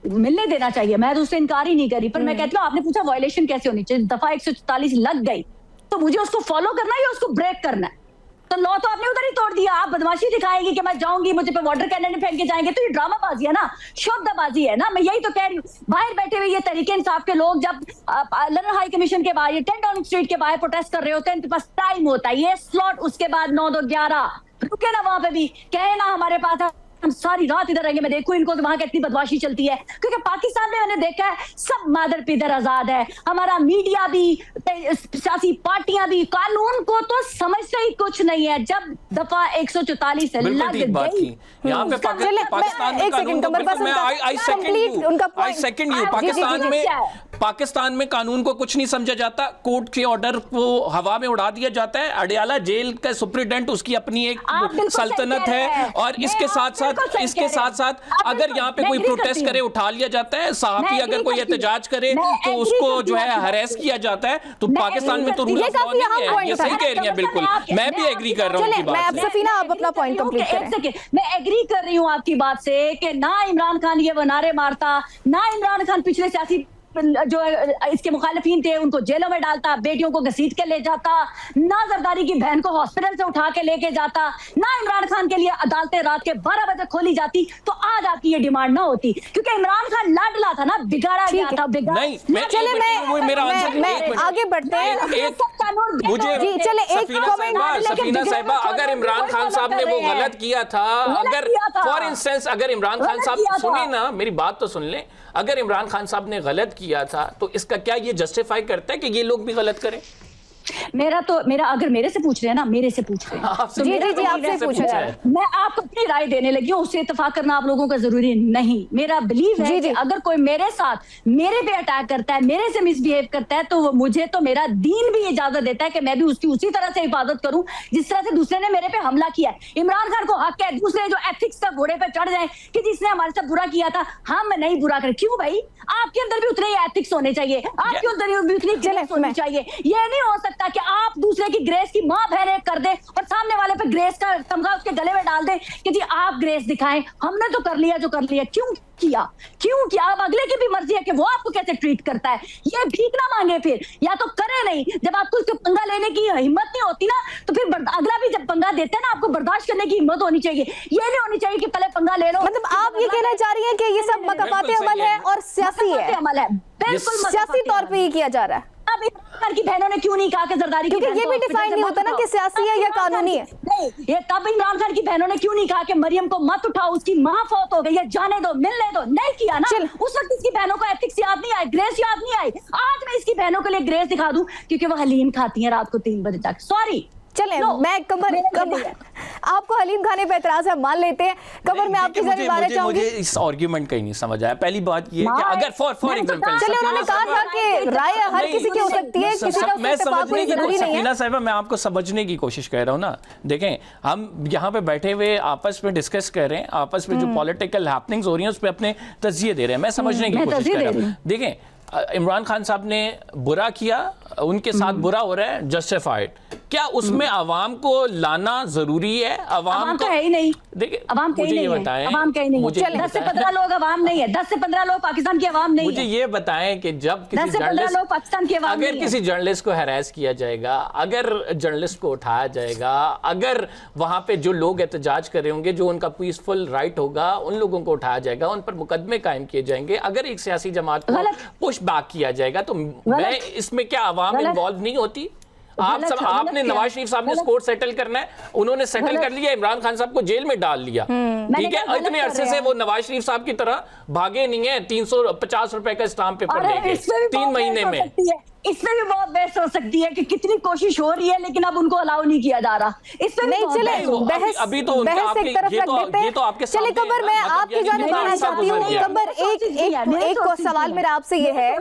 मिलने देना चाहिए, मैं तो उससे इनकार ही नहीं करी, पर मैं कहती हूँ आपने पूछा वायलेशन कैसे होनी चाहिए। दफा 144 लग गई तो मुझे उसको फॉलो करना है या उसको ब्रेक करना है? तो लॉ तो आपने उधर ही तोड़ दिया। आप बदमाशी दिखाएंगे कि मैं जाऊंगी, मुझे पे वाटर कैनन फेंक के जाएंगे, तो ये ड्रामाबाजी है ना, शोबदाबाजी है ना। मैं यही तो कह रही हूँ, बाहर बैठे हुए ये तरीके इंसाफ के लोग जब लंदन हाई कमीशन के बाहर, ये 10 डाउनिंग स्ट्रीट के बाहर प्रोटेस्ट कर रहे होते हैं, इनके पास टाइम होता है, ये स्लॉट उसके बाद 9 2 11 रुके ना, वहां पे भी कहे ना हमारे पास हम सारी रात इधर रहेंगे। मैं देखूं इनको तो वहां कितनी बदमाशी चलती है, क्योंकि पाकिस्तान में मैंने देखा है सब मादर पिदर आजाद है, हमारा मीडिया भी, सियासी पार्टियां भी, कानून को तो समझते ही कुछ नहीं है। जब दफा 144 लग गई यहाँ पे पाकिस्तान में कानून को बिल्कुल मैं आई सेकंड यू पाकिस्तान में कानून को कुछ नहीं समझा जाता, कोर्ट के ऑर्डर को हवा में उड़ा दिया जाता है। अडियाला जेल का सुप्रीडेंट उसकी अपनी एक सल्तनत है और इसके साथ साथ अगर यहाँ पे कोई प्रोटेस्ट करे उठा लिया जाता है, सहाफी अगर कोई एहतजाज करे तो उसको जो है हरेस किया जाता है। तो पाकिस्तान में तो रूल ऑफ लॉ नहीं है, ये सही कह रही है बिल्कुल, मैं भी एग्री कर रहा हूँ उनकी बात से। सफीना आप अपना पॉइंट कंप्लीट करें। मैं एग्री कर रही हूँ आपकी बात से कि ना इमरान खान ये नारे मारता, ना इमरान खान पिछले सियासी जो इसके मुखालिफिन थे उनको जेलों में डालता, बेटियों को घसीट के ले जाता, ना जरदारी की बहन को हॉस्पिटल से उठा के लेके जाता, ना इमरान खान के लिए अदालतें रात के 12 बजे खोली जाती, तो आज आपकी ये डिमांड ना होती, क्योंकि इमरान खान लाडला था ना, बिगाड़ा गया था। आगे बढ़ते हैं। सफीना साहिबा, अगर इमरान खान साहब ने वो गलत किया था, अगर फॉर इंस्टेंस अगर इमरान खान साहब, सुनिए ना मेरी बात तो सुन लें, अगर इमरान खान साहब ने गलत किया था तो इसका क्या ये जस्टिफाई करता है कि ये लोग भी गलत करें? मेरा अगर मेरे से पूछ रहे हैं ना, मेरे से पूछ रहे हैं तो जी आपसे पूछ रहे हैं, मैं आपको अपनी राय देने लगी हूँ, उससे इत्तेफाक करना आप लोगों का जरूरी नहीं। मेरा बिलीव है कि अगर कोई मेरे साथ मेरे पे अटैक करता है, मेरे से मिसबिहेव करता है, तो मुझे तो मेरा दीन भी इजाजत देता है कि मैं भी उसकी उसी तरह से हिफाजत करूं जिस तरह से दूसरे ने मेरे पे हमला किया है। इमरान खान को हक है दूसरे जो एथिक्स का घोड़े पे चढ़ जाए कि जिसने हमारे साथ बुरा किया था हम नहीं बुरा करें। क्यों भाई, आपके अंदर भी उतने ही एथिक्स होने चाहिए, आपके अंदर भी उतनी ग्रेस होनी चाहिए। ये नहीं हो सकता कि आप दूसरे की ग्रेस की मां बहन कर दे और सामने वाले पे ग्रेस का तमगा उसके गले में डाल दे कि जी आप ग्रेस दिखाएं, हमने तो कर लिया जो कर लिया। क्यों किया? अब अगले की भी मर्जी है कि वो आपको कैसे ट्रीट करता है। ये भीख ना मांगे फिर, या तो करे नहीं, जब आपको उसको पंगा लेने की हिम्मत नहीं होती ना, तो फिर अगला भी जब पंगा पंगा देते हैं ना, आपको बर्दाश्त करने की हिम्मत होनी चाहिए। ये नहीं होनी चाहिए कि पहले पंगा ले लो। मतलब आप ये कहना चाह रही हैं कि ये सब मकफाते अमल है और सियासी है, अमल है, बिल्कुल सियासी तौर पे ये किया जा रहा है। अब इमरान खान की बहनों ने क्यों नहीं कहा कि जरदारी की, क्योंकि ये भी डिफाइन नहीं होता ना कि सियासी है या कानूनी है। नहीं, ये तब इमरान खान की बहनों ने क्यों नहीं कहा कि मरियम को मत उठाओ, उसकी मां फौत हो गई है, जाने दो, मिलने दो, नहीं किया ना। उस वक्त इसकी बहनों को एथिक्स याद नहीं आए, ग्रेस याद नहीं आई। आज मैं इसकी बहनों के लिए ग्रेस दिखा दूं क्योंकि वो हलीम खाती हैं रात को 3 बजे तक। सॉरी, चले मैं कमर आपको हलीम खाने पे एतराज है, मान लेते हैं। कमर में आपकी जरा बारे चाहूंगी। मुझे इस आर्गुमेंट का ही नहीं समझ आया। पहली बात ये कि अगर फॉर एग्जांपल चले उन्होंने कहा था कि राय हर किसी की हो सकती है, किसी का मैं समझने की जरूरी नहीं है। सकीना साहिबा, मैं आपको समझने की कोशिश कर रहा हूँ ना। देखें, हम यहाँ पे बैठे हुए आपस में डिस्कस कर रहे हैं, आपस में जो पॉलिटिकल हैपनिंग्स हो रही हैं उस पर अपने तज्जिए दे रहे हैं। मैं समझने की कोशिश कर रहा हूँ। देखें, इमरान खान साहब ने बुरा किया, उनके साथ बुरा हो रहा है, जस्टिफाइड। क्या उसमें आवाम को लाना जरूरी है? आवाम को है ही नहीं। देखिए, आवाम मुझे ये बताएं, आवाम कहीं नहीं मुझे 10 से 15 लोग आवाम नहीं है, 10 से 15 लोग पाकिस्तान की आवाम नहीं है। मुझे ये बताएं कि जब किसी 10 से 15 लोग पाकिस्तान की आवाम अगर नहीं किसी जर्नलिस्ट को हैरेस किया जाएगा, अगर जर्नलिस्ट को उठाया जाएगा, अगर वहां पे जो लोग एहतजाज कर रहे होंगे, जो उनका पीसफुल राइट होगा, उन लोगों को उठाया जाएगा, उन पर मुकदमे कायम किए जाएंगे। अगर एक सियासी जमात को पुश बैक किया जाएगा तो मैं इसमें क्या आवाम इन्वॉल्व नहीं होती? आपने नवाज शरीफ साहब ने स्कोर सेटल करना है, उन्होंने सेटल कर लिया, इमरान खान साहब को जेल में डाल लिया, ठीक है। इतने अरसे से वो नवाज शरीफ साहब की तरह भागे नहीं है 350 रुपए का स्टाम्प पेपर लेके 3 महीने में। इसमें भी बहुत बहस हो सकती है कि कितनी कोशिश हो रही है लेकिन अब उनको अलाउ नहीं किया जा रहा। इसमें नहीं चले अभी तो बहस एक तरफ रख देते हैं। चले कबर, मैं आपकी जानिब आना चाहती हूँ। कबर, एक सवाल मेरा आपसे ये है,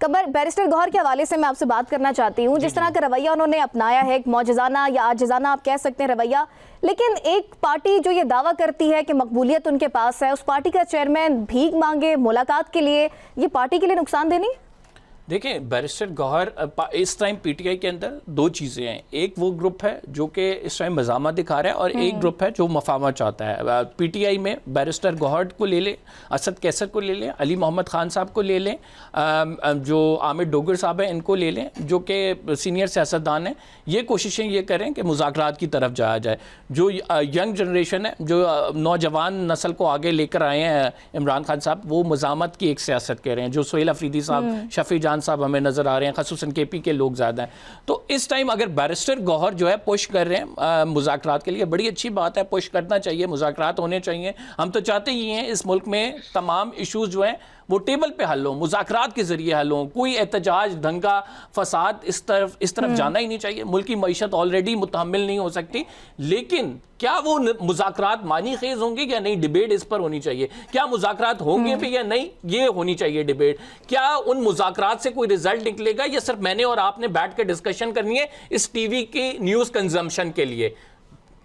कबर, बैरिस्टर गौहर के हवाले से मैं आपसे बात करना चाहती हूँ। जिस तरह का रवैया उन्होंने अपनाया है, एक मौजज़ाना या आजिज़ाना आप कह सकते हैं रवैया, लेकिन एक पार्टी जो ये दावा करती है कि मकबूलियत उनके पास है, उस पार्टी का चेयरमैन भीख मांगे मुलाकात के लिए, ये पार्टी के लिए नुकसान देनी? देखें, बैरिस्टर गौहर इस टाइम पीटीआई के अंदर 2 चीज़ें हैं। एक वो ग्रुप है जो कि इस टाइम मज़ामत दिखा रहा है और एक ग्रुप है जो मफाहमत चाहता है। पीटीआई में बैरिस्टर गौहर को ले लें, असद कैसर को ले लें, अली मोहम्मद खान साहब को ले लें, जो आमिर डोगर साहब हैं इनको ले लें, जो कि सीनियर सियासतदान हैं। ये कोशिशें ये करें कि मुज़ाकरात की तरफ जाया जाए। जो यंग जनरेशन है, जो नौजवान नस्ल को आगे लेकर आए हैं इमरान खान साहब, वो मज़ामत की एक सियासत कह रहे हैं। जो सोहेल अफरीदी साहब, शफी जान साहब हमें नजर आ रहे हैं, खसूसन केपी के लोग ज्यादा हैं। तो इस टाइम अगर बैरिस्टर गौहर जो है पुश कर रहे हैं मुज़ाकरात के लिए, बड़ी अच्छी बात है, पुश करना चाहिए, मुज़ाकरात होने चाहिए। हम तो चाहते ही हैं इस मुल्क में तमाम इशूज़ जो हैं वो टेबल पे हल हो, मुज़ाकरात के जरिए हल हो। कोई एहतजाज, दंगा, फसाद इस तरफ जाना ही नहीं चाहिए। मुल्क की मईशत ऑलरेडी मुतहम्मिल नहीं हो सकती। लेकिन क्या वो मुज़ाकरात मानी खेज होंगे या नहीं, डिबेट इस पर होनी चाहिए। क्या मुज़ाकरात होंगे भी या नहीं, ये होनी चाहिए डिबेट। क्या उन मुज़ाकरात से कोई रिजल्ट निकलेगा या सिर्फ मैंने और आपने बैठ कर डिस्कशन करनी है इस टीवी की न्यूज़ कंजम्पशन के लिए?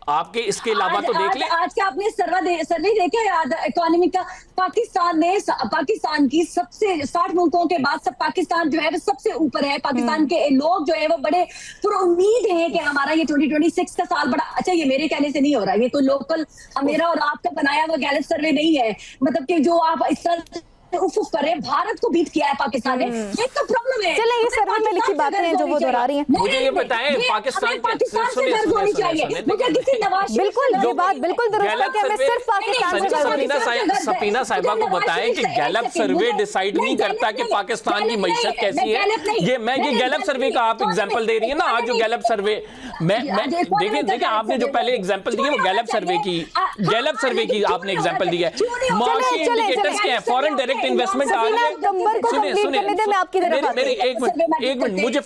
आपके इसके अलावा तो देख लें, आज का आपने सर्वे देखा इकोनॉमी का, पाकिस्तान की सबसे 60 मुल्कों के बाद सब पाकिस्तान जो है वो सबसे ऊपर है। पाकिस्तान के लोग जो है वो बड़े पुरुम्मीद हैं कि हमारा ये 2026 का साल बड़ा अच्छा। ये मेरे कहने से नहीं हो रहा, ये कोई लोकल मेरा और आपका बनाया हुआ गैलेप सर्वे नहीं है। मतलब कि जो आप इस तरह करे, भारत को बीट किया है पाकिस्तान ने, ये तो प्रॉब्लम है। चले, ये सर्वे में लिखी बातें हैं जो वो दोहरा रही हैं। मुझे ये बताएं, पाकिस्तान से गर्व होनी चाहिए। मुझे किसी नवाज बिल्कुल ये बात बिल्कुल दुरुस्त है कि हमें सिर्फ पाकिस्तान से गर्व होनी चाहिए। सफीना साहिबा को बताएं कि गैलेप सर्वे डिसाइड नहीं करता कि पाकिस्तान की मईशत कैसी है। ये गैलेप सर्वे का आप एग्जांपल दे रही है ना। आज जो गैलेप सर्वे मैं देखिए आपने जो पहले एग्जांपल दी है वो गैलेप सर्वे की आपने एग्जांपल दी है। माशी इंडिकेटर्स क्या है? फॉरेन डायरेक्ट इन्वेस्टमेंट आ रही है। सुनिए मेरी एक मिनट मुझे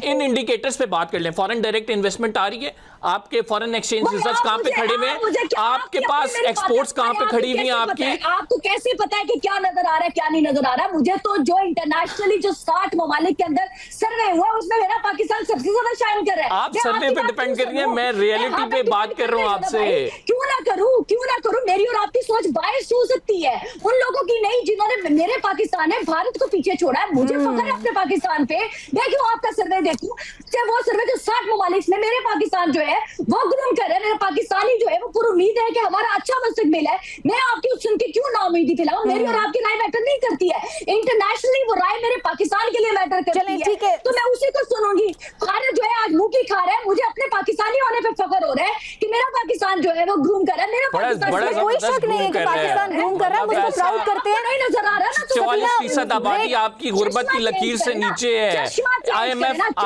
इन इंडिकेटर्स पे बात कर लें। फॉरेन डायरेक्ट इन्वेस्टमेंट आ रही है, आपके फॉरेन एक्सचेंज रिजर्व्स कहां पे खड़े हुए हैं, आपके पास एक्सपोर्ट्स कहां पे खड़ी हुई हैं आपकी? आपको कैसे पता है कि क्या नजर आ रहा है क्या नहीं नजर आ रहा है? मुझे तो जो इंटरनेशनली जो 60 ममालिक के अंदर सर्वे हुआ उसमें मेरा पाकिस्तान सबसे ज्यादा शाइन कर रहा है। आप सर्वे पे डिपेंड कर रही है, मैं रियलिटी पे बात कर रहा हूँ आपसे। क्यों ना करूं, क्यों ना करूं, मेरी और आपकी सोच बायस हो सकती है, उन लोगों की नहीं जिन्होंने मेरे पाकिस्तान ने भारत को पीछे छोड़ा है। मुझे फख्र है अपने पाकिस्तान पे। मैं क्यों आपका सर्वे देखूं, चाहे वो सर्वे जो 60 ममालिक में मेरे पाकिस्तान जो है वो ग्रूम कर रहे हैं, मेरे पाकिस्तानी जो है वो पूरी उम्मीद है कि हमारा अच्छा मुस्तकबिल है। मैं आपकी सुन के क्यों नाउमीदी फैलाऊं? मेरी और आपकी राय मैटर नहीं करती है, इंटरनेशनली वो राय मेरे पाकिस्तान के लिए मैटर करती ठीक है, तो मैं उसी को सुनूंगी। भारत जो है आज मुंह की खा रहा है, मुझे अपने पाकिस्तानी होने पे फख्र हो रहा है कि मेरा पाकिस्तान जो है वो ग्रूम कर रहा है। मेरा पाकिस्तान कोई शक नहीं है कि पाकिस्तान ग्रूम कर रहा है, मुझको प्राउड करते हैं। नहीं नजर आ रहा ना, 44% आबादी आपकी गुर्बत की लकीर से नीचे है।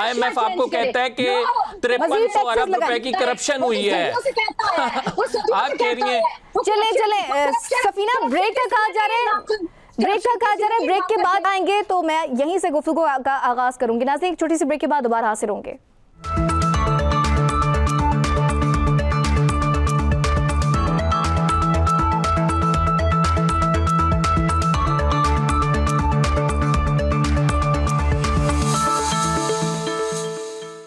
IMF आपको कहता है कि 5300 अरब रुपए की करप्शन हुई है। आप कह रही हैं चले सफीना, ब्रेक का कहा जा रहा है, ब्रेक के बाद आएंगे तो मैं यहीं से गुफ्तगू का आगाज करूंगी। नाज़रीन, एक छोटी सी ब्रेक के बाद दोबारा हाजिर होंगे।